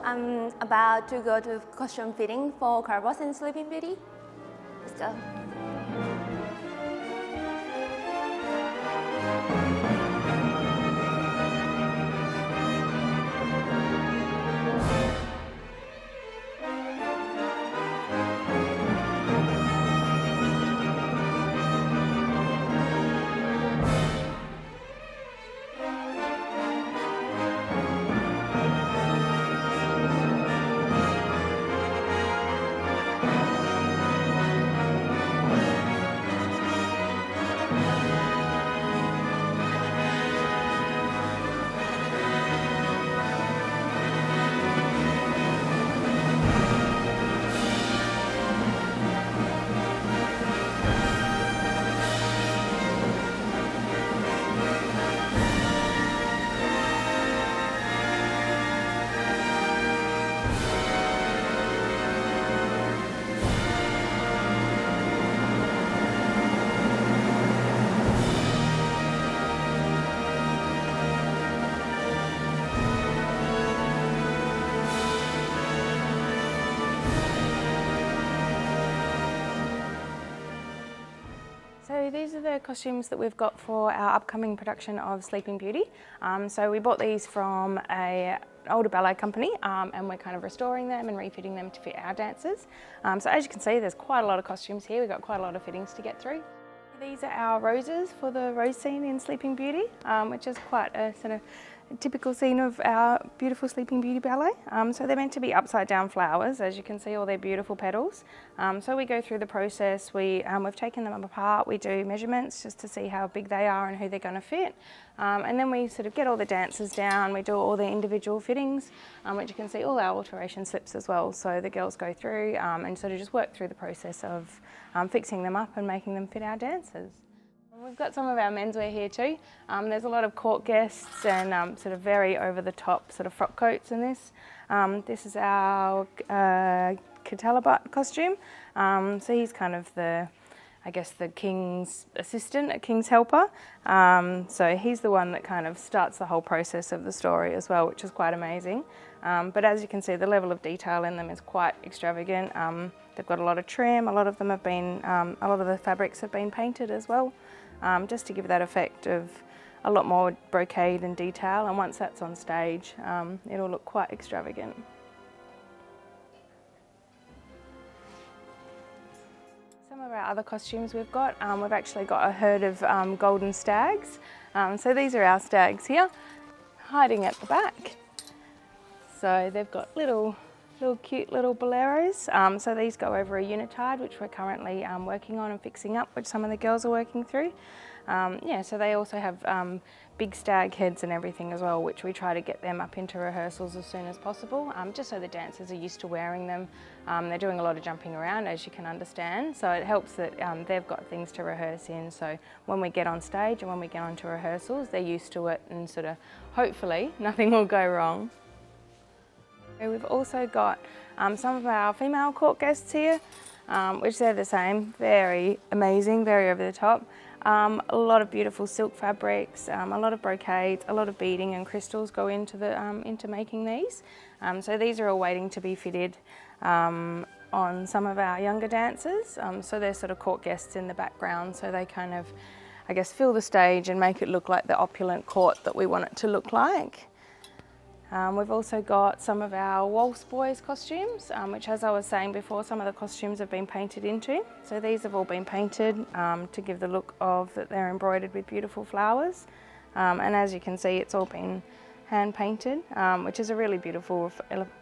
I'm about to go to costume fitting for Carbos and Sleeping Beauty. Let's go. So these are the costumes that we've got for our upcoming production of Sleeping Beauty. So we bought these from an older ballet company and we're kind of restoring them and refitting them to fit our dancers. So as you can see, there's quite a lot of costumes here. We've got quite a lot of fittings to get through. These are our roses for the rose scene in Sleeping Beauty, which is quite a sort of typical scene of our beautiful Sleeping Beauty ballet. So they're meant to be upside down flowers, as you can see, all their beautiful petals. So we go through the process, we've taken them apart, we do measurements just to see how big they are and who they're going to fit. And then we sort of get all the dancers down, we do all the individual fittings, which you can see all our alteration slips as well. So the girls go through and sort of just work through the process of fixing them up and making them fit our dancers. We've got some of our menswear here too. There's a lot of court guests and sort of very over-the-top sort of frock coats in this. This is our Catalab costume. So he's kind of the king's assistant, a king's helper. So he's the one that kind of starts the whole process of the story as well, which is quite amazing. But as you can see, the level of detail in them is quite extravagant. They've got a lot of trim, a lot of them have been, a lot of the fabrics have been painted as well. Just to give that effect of a lot more brocade and detail, and once that's on stage it'll look quite extravagant. Some of our other costumes we've actually got a herd of golden stags. So these are our stags here, hiding at the back. So they've got little cute little boleros. So these go over a unitard, which we're currently working on and fixing up, which some of the girls are working through. So they also have big stag heads and everything as well, which we try to get them up into rehearsals as soon as possible, just so the dancers are used to wearing them. They're doing a lot of jumping around, as you can understand, so it helps that they've got things to rehearse in, so when we get on stage and when we get onto rehearsals, they're used to it and sort of, hopefully, nothing will go wrong. We've also got some of our female court guests here, which they're the same, very amazing, very over the top. A lot of beautiful silk fabrics, a lot of brocades, a lot of beading and crystals go into making these. So these are all waiting to be fitted on some of our younger dancers. So they're sort of court guests in the background, so they kind of, I guess, fill the stage and make it look like the opulent court that we want it to look like. We've also got some of our waltz boys costumes, which, as I was saying before, some of the costumes have been painted into. So these have all been painted to give the look of that they're embroidered with beautiful flowers. And as you can see, it's all been hand painted, which is a really beautiful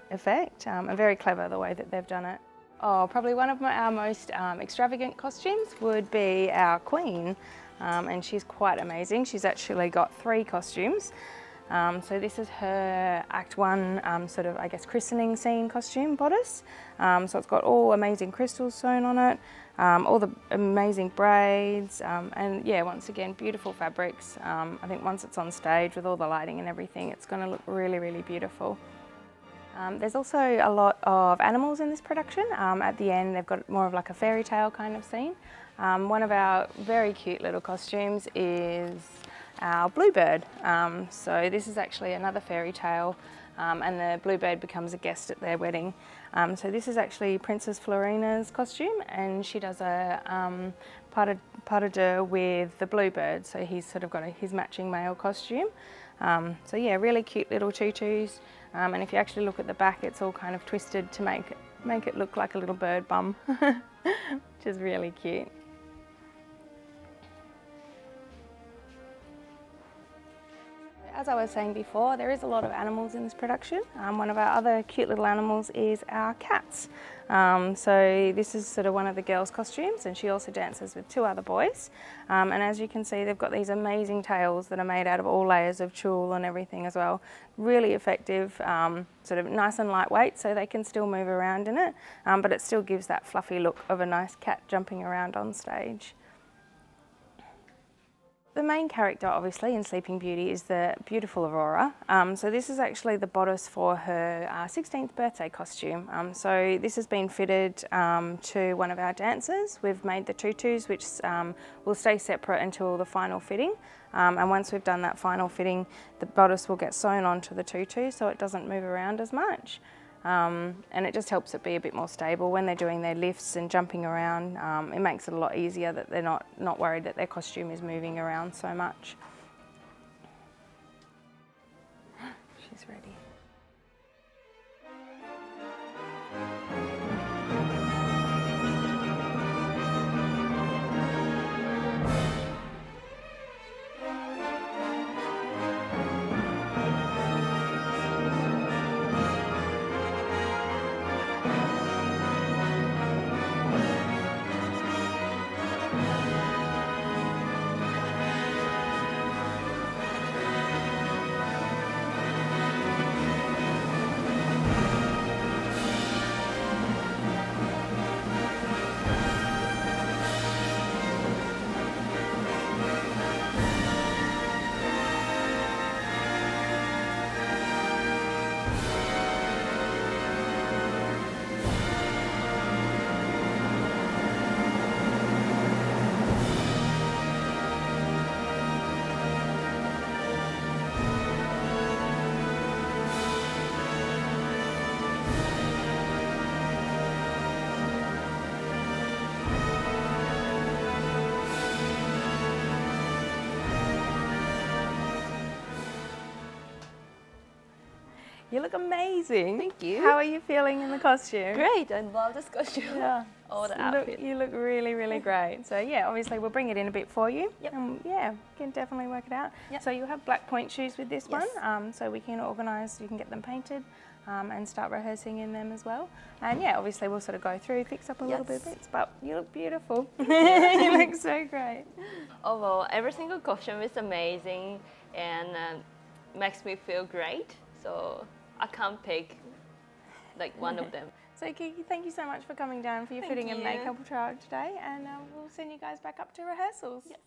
effect and very clever the way that they've done it. Oh, probably one of our most extravagant costumes would be our queen, and she's quite amazing. She's actually got 3 costumes. So this is her Act 1 sort of, I guess, christening scene costume bodice. So it's got all amazing crystals sewn on it, all the amazing braids, and yeah, once again, beautiful fabrics. I think once it's on stage with all the lighting and everything, it's going to look really, really beautiful. There's also a lot of animals in this production. At the end, they've got more of like a fairy tale kind of scene. One of our very cute little costumes is our bluebird. So this is actually another fairy tale, and the bluebird becomes a guest at their wedding. So this is actually Princess Florina's costume, and she does a pas de deux with the bluebird, so he's sort of got his matching male costume. So yeah, really cute little tutus, and if you actually look at the back, it's all kind of twisted to make it look like a little bird bum, which is really cute. As I was saying before, there is a lot of animals in this production. One of our other cute little animals is our cats. So this is sort of one of the girls' costumes, and she also dances with two other boys. And as you can see, they've got these amazing tails that are made out of all layers of tulle and everything as well. Really effective, sort of nice and lightweight, so they can still move around in it, but it still gives that fluffy look of a nice cat jumping around on stage. The main character, obviously, in Sleeping Beauty is the beautiful Aurora. So this is actually the bodice for her 16th birthday costume. So this has been fitted to one of our dancers. We've made the tutus, which will stay separate until the final fitting. And once we've done that final fitting, the bodice will get sewn onto the tutu so it doesn't move around as much. And it just helps it be a bit more stable when they're doing their lifts and jumping around. It makes it a lot easier that they're not worried that their costume is moving around so much. She's ready. You look amazing. Thank you. How are you feeling in the costume? Great, I love this costume. Yeah. All the outfit. You look really, really great. So yeah, obviously we'll bring it in a bit for you. Yep. Yeah, you can definitely work it out. Yep. So you'll have black point shoes with this Yes. one. So we can organise, you can get them painted and start rehearsing in them as well. And yeah, obviously we'll sort of go through, fix up a little bit of bits, but you look beautiful. You look so great. Overall, every single costume is amazing and makes me feel great. So I can't pick like one of them. So Kiki, thank you so much for coming down for your Thank fitting and you. makeup trial today, and we'll send you guys back up to rehearsals. Yes.